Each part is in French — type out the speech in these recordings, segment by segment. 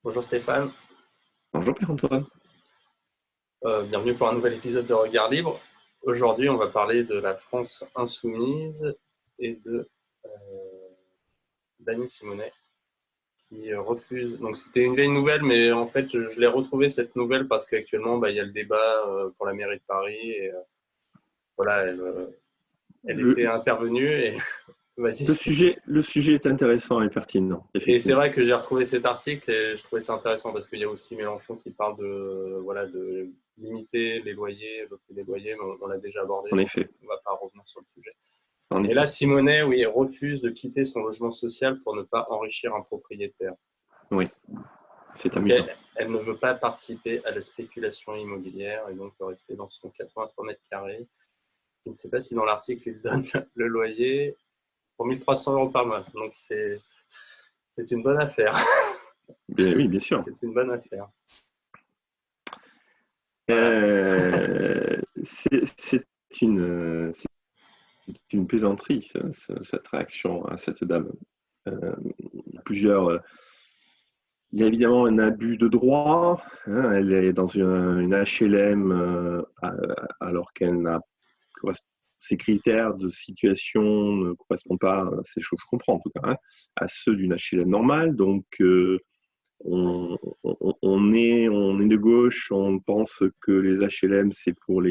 Bonjour Stéphane. Bonjour Pierre-Antoine. Bienvenue pour un nouvel épisode de Regard Libre. Aujourd'hui, on va parler de la France insoumise et de euh, Dany Simonet qui refuse. Donc, c'était une vieille nouvelle, mais en fait, je l'ai retrouvée cette nouvelle parce qu'actuellement, il y a le débat pour la mairie de Paris et voilà, elle était Le, intervenue et vas-y. le sujet est intéressant et pertinent, Et c'est effectivement. vrai que j'ai retrouvé cet article et je trouvais ça intéressant parce qu'il y a aussi Mélenchon qui parle de limiter les loyers, le prix des loyers, mais on l'a déjà abordé, En donc effet, on ne va pas revenir sur le sujet. en Et là, effet. Simonet, oui, refuse de quitter son logement social pour ne pas enrichir un propriétaire. Oui, c'est Donc amusant. elle ne veut pas participer à la spéculation immobilière et donc rester dans son 83 mètres carrés. Je ne sais pas si dans l'article il donne le loyer pour 1 300 € par mois. Donc c'est une bonne affaire. Bien, oui, bien sûr. C'est une bonne affaire. Voilà. C'est une plaisanterie, cette réaction à cette dame. Euh, plusieurs, il y a évidemment un abus de droit, hein. Elle est dans une HLM alors qu'elle n'a ces critères de situation ne correspondent pas, ces choses je comprends en tout cas, hein, à ceux d'une HLM normale. Donc, on est de gauche, on pense que les HLM, c'est pour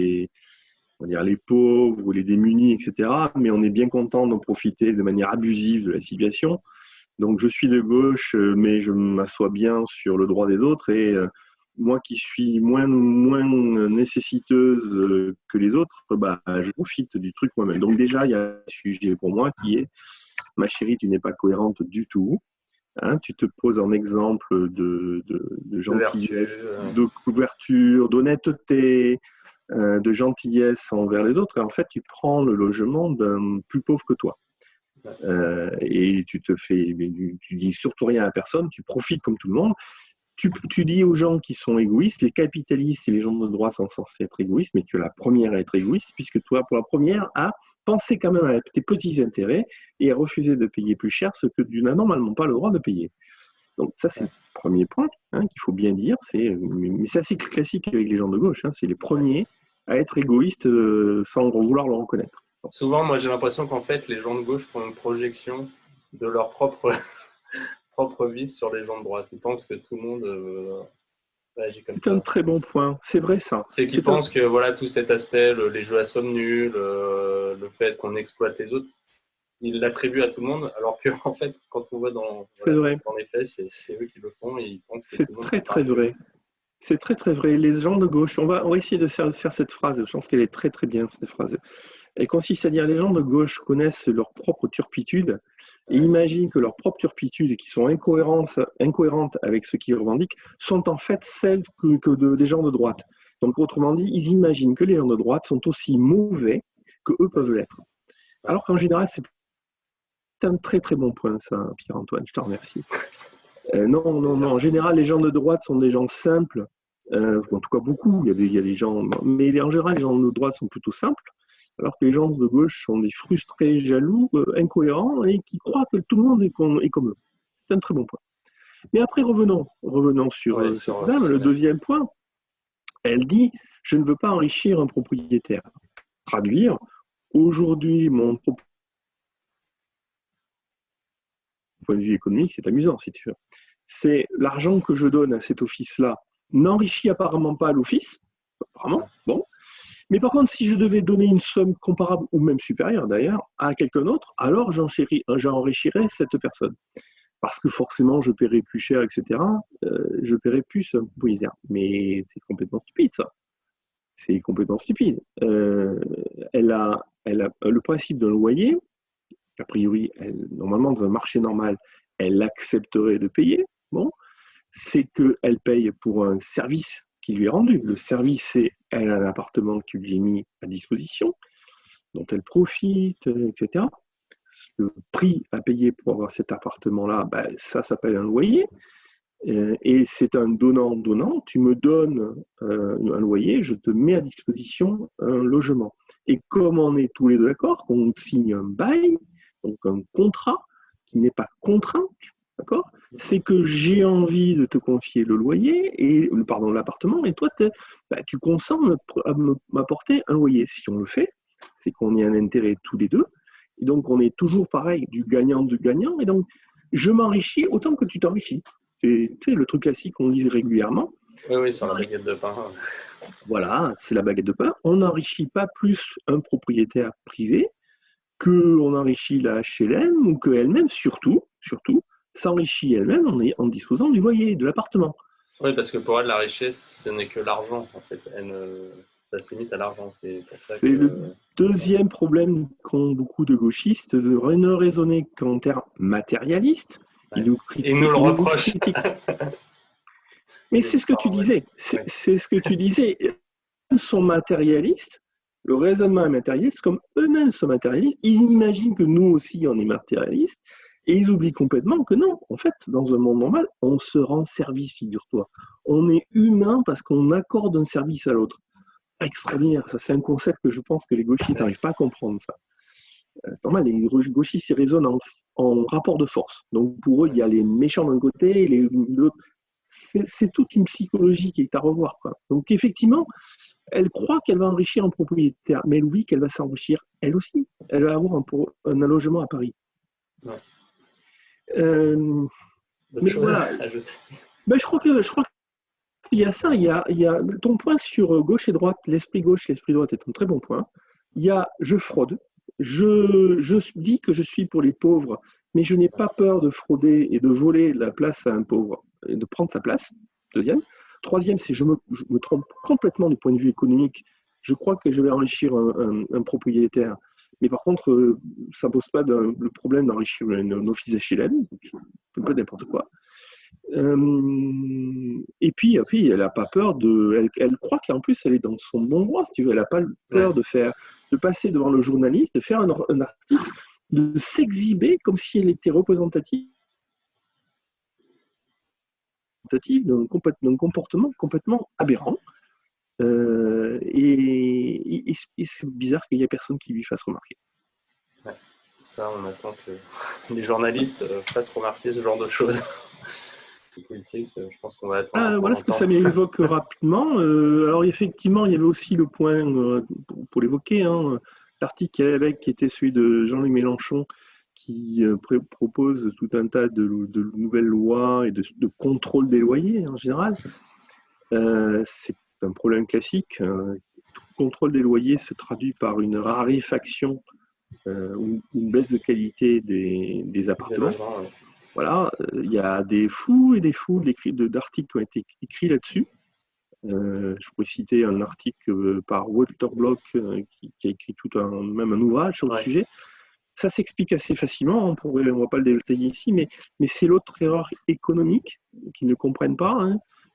on va dire, les pauvres ou les démunis, etc. Mais on est bien content d'en profiter de manière abusive de la situation. Donc, je suis de gauche, mais je m'assois bien sur le droit des autres. Et moi qui suis moins nécessiteuse que les autres, bah, je profite du truc moi-même. Donc, déjà, il y a un sujet pour moi qui est, ma chérie, tu n'es pas cohérente du tout. Hein, tu te poses en exemple de De vertu. gentillesse, de couverture, d'honnêteté, de gentillesse envers les autres. Et en fait, tu prends le logement d'un plus pauvre que toi. Et tu dis surtout rien à personne, tu profites comme tout le monde. Tu dis aux gens qui sont égoïstes, les capitalistes et les gens de droite sont censés être égoïstes, mais tu es la première à être égoïste, puisque toi, pour la première, à penser quand même à tes petits intérêts et à refuser de payer plus cher ce que tu n'as normalement pas le droit de payer. Donc ça, c'est le premier point, hein, qu'il faut bien dire. Mais c'est assez classique avec les gens de gauche, hein, c'est les premiers à être égoïstes sans vouloir le reconnaître. Bon. Souvent, moi, j'ai l'impression qu'en fait, les gens de gauche font une projection de leur propre vie sur les gens de droite. Ils pensent que tout le monde réagit comme C'est un ça. très bon point, c'est vrai ça. C'est qu'ils C'est un... pensent que voilà, tout cet aspect, les jeux à somme nulle, le fait qu'on exploite les autres, ils l'attribuent à tout le monde, alors que en fait, quand on voit C'est vrai, dans les faits, c'est eux qui le font et ils pensent que tout c'est le monde très fait très pareil que eux. vrai. C'est très très vrai. Les gens de gauche, on va essayer de faire cette phrase, je pense qu'elle est très très bien, cette phrase. Elle consiste à dire les gens de gauche connaissent leur propre turpitude et Ouais. imaginent que leurs propres turpitudes, qui sont incohérentes avec ce qu'ils revendiquent, sont en fait celles des gens de droite. Donc autrement dit, ils imaginent que les gens de droite sont aussi mauvais que eux peuvent l'être. Ouais. Alors qu'en général, c'est un très très bon point, ça, Pierre-Antoine, je te remercie. Non, non, non. Plaisir. En général, les gens de droite sont des gens simples. En tout cas, beaucoup. Il y a des gens, mais en général, les gens de droite sont plutôt simples, alors que les gens de gauche sont des frustrés, jaloux, incohérents et qui croient que tout le monde est comme eux. C'est un très bon point. Mais après, revenons sur Ouais, cette sur dame. Le Simonet. deuxième point, elle dit, je ne veux pas enrichir un propriétaire. Traduire, aujourd'hui, mon point de vue économique, c'est amusant, si tu veux. C'est l'argent que je donne à cet office-là n'enrichit apparemment pas l'office, apparemment, bon. Mais par contre, si je devais donner une somme comparable ou même supérieure d'ailleurs à quelqu'un d'autre, alors j'enrichirais cette personne. Parce que forcément, je paierai plus cher, etc. Je paierai plus un propriétaire. Mais c'est complètement stupide, ça. C'est complètement stupide. Elle a le principe d'un loyer, a priori, normalement, dans un marché normal, elle accepterait de payer. Bon, c'est qu'elle paye pour un service qui lui est rendu. Le service, c'est elle a un appartement qui lui est mis à disposition, dont elle profite, etc. Le prix à payer pour avoir cet appartement-là, ben, ça s'appelle un loyer. Et c'est un donnant-donnant. Tu me donnes un loyer, je te mets à disposition un logement. Et comme on est tous les deux d'accord, on signe un bail, donc un contrat qui n'est pas contraint, D'accord? C'est que j'ai envie de te confier le loyer, l'appartement, et toi, tu consens à m'apporter un loyer. Si on le fait, c'est qu'on y a un intérêt tous les deux. Et donc, on est toujours pareil, du gagnant, du gagnant. Et donc, je m'enrichis autant que tu t'enrichis. C'est le truc classique qu'on dit régulièrement. Oui, sur la baguette de pain. Voilà, c'est la baguette de pain. On n'enrichit pas plus un propriétaire privé qu'on enrichit la HLM ou qu'elle-même, surtout, s'enrichit elle-même en disposant du loyer, de l'appartement. Oui, parce que pour elle, la richesse, ce n'est que l'argent, en fait. Ça se limite à l'argent. C'est pour ça C'est le deuxième problème qu'ont beaucoup de gauchistes, de ne raisonner qu'en termes matérialistes. Ouais. Ils nous le reprochent. Mais c'est ce que tu disais. C'est ce que tu disais. Ils sont matérialistes. Le raisonnement est matérialiste. Comme eux-mêmes sont matérialistes, ils imaginent que nous aussi, on est matérialistes. Et ils oublient complètement que non. En fait, dans un monde normal, on se rend service, figure-toi. On est humain parce qu'on accorde un service à l'autre. Extraordinaire. Ça, c'est un concept que je pense que les gauchistes n'arrivent pas à comprendre, ça. Normal, les gauchistes, ils raisonnent en rapport de force. Donc, pour eux, il y a les méchants d'un côté, l'autre. C'est toute une psychologie qui est à revoir, quoi. Donc, effectivement, elle croit qu'elle va enrichir un propriétaire, mais elle oublie qu'elle va s'enrichir elle aussi. Elle va avoir un logement à Paris. Ouais. Mais voilà. Ben, je crois qu'il y a ça. Il y a ton point sur gauche et droite, l'esprit gauche, l'esprit droite est un très bon point. Il y a je fraude. Je dis que je suis pour les pauvres, mais je n'ai pas peur de frauder et de voler la place à un pauvre et de prendre sa place. Deuxième. Troisième, c'est je me trompe complètement du point de vue économique. Je crois que je vais enrichir un propriétaire. Mais par contre, ça ne pose pas le problème d'enrichir un office HLM, un peu n'importe quoi. Et puis, elle n'a pas peur elle croit qu'en plus, elle est dans son bon droit, si tu veux. Elle n'a pas peur de passer devant le journaliste, de faire un article, de s'exhiber comme si elle était représentative d'un comportement complètement aberrant. Et c'est bizarre qu'il n'y ait personne qui lui fasse remarquer. Ouais. Ça, on attend que les journalistes fassent remarquer ce genre de choses. Politique, je pense qu'on va attendre. Voilà ce que ça m'évoque rapidement. Alors effectivement, il y avait aussi le point, pour l'évoquer, l'article qui était celui de Jean-Luc Mélenchon, qui propose tout un tas de nouvelles lois et de contrôle des loyers en général. C'est un problème classique. Tout contrôle des loyers se traduit par une raréfaction ou une baisse de qualité des appartements. Voilà, il y a des fous et des fous d'articles qui ont été écrits là-dessus. Je pourrais citer un article par Walter Block qui a écrit même un ouvrage sur le sujet. Ça s'explique assez facilement, on ne va pas le détailler ici, mais c'est l'autre erreur économique qu'ils ne comprennent pas.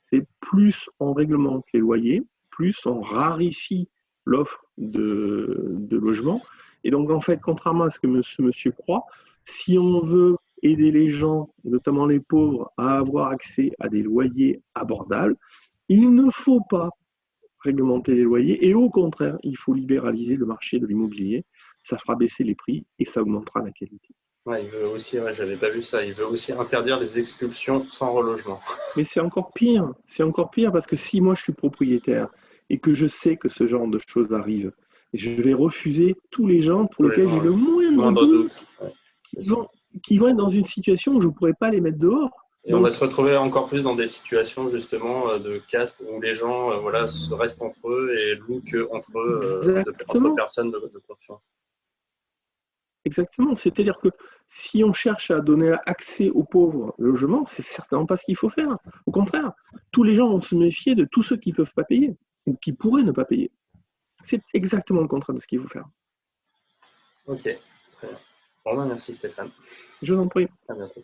C'est plus on réglemente les loyers, plus on raréfie l'offre de logement. Et donc, en fait, contrairement à ce que ce monsieur croit, si on veut aider les gens, notamment les pauvres, à avoir accès à des loyers abordables, il ne faut pas réglementer les loyers et au contraire, il faut libéraliser le marché de l'immobilier. Ça fera baisser les prix et ça augmentera la qualité. Ouais, il veut aussi, j'avais pas vu ça, il veut aussi interdire les expulsions sans relogement. Mais c'est encore pire parce que si moi je suis propriétaire et que je sais que ce genre de choses arrive, je vais refuser tous les gens pour lesquels j'ai le moindre doute qui vont être dans une situation où je ne pourrais pas les mettre dehors. Et donc, on va se retrouver encore plus dans des situations justement de caste où les gens se restent entre eux et louent qu'entre eux, entre personnes de confiance. Exactement. C'est-à-dire que si on cherche à donner accès aux pauvres logement, c'est certainement pas ce qu'il faut faire. Au contraire, tous les gens vont se méfier de tous ceux qui ne peuvent pas payer ou qui pourraient ne pas payer. C'est exactement le contraire de ce qu'il faut faire. Ok, très bien. Bon, merci Stéphane. Je vous en prie. À bientôt.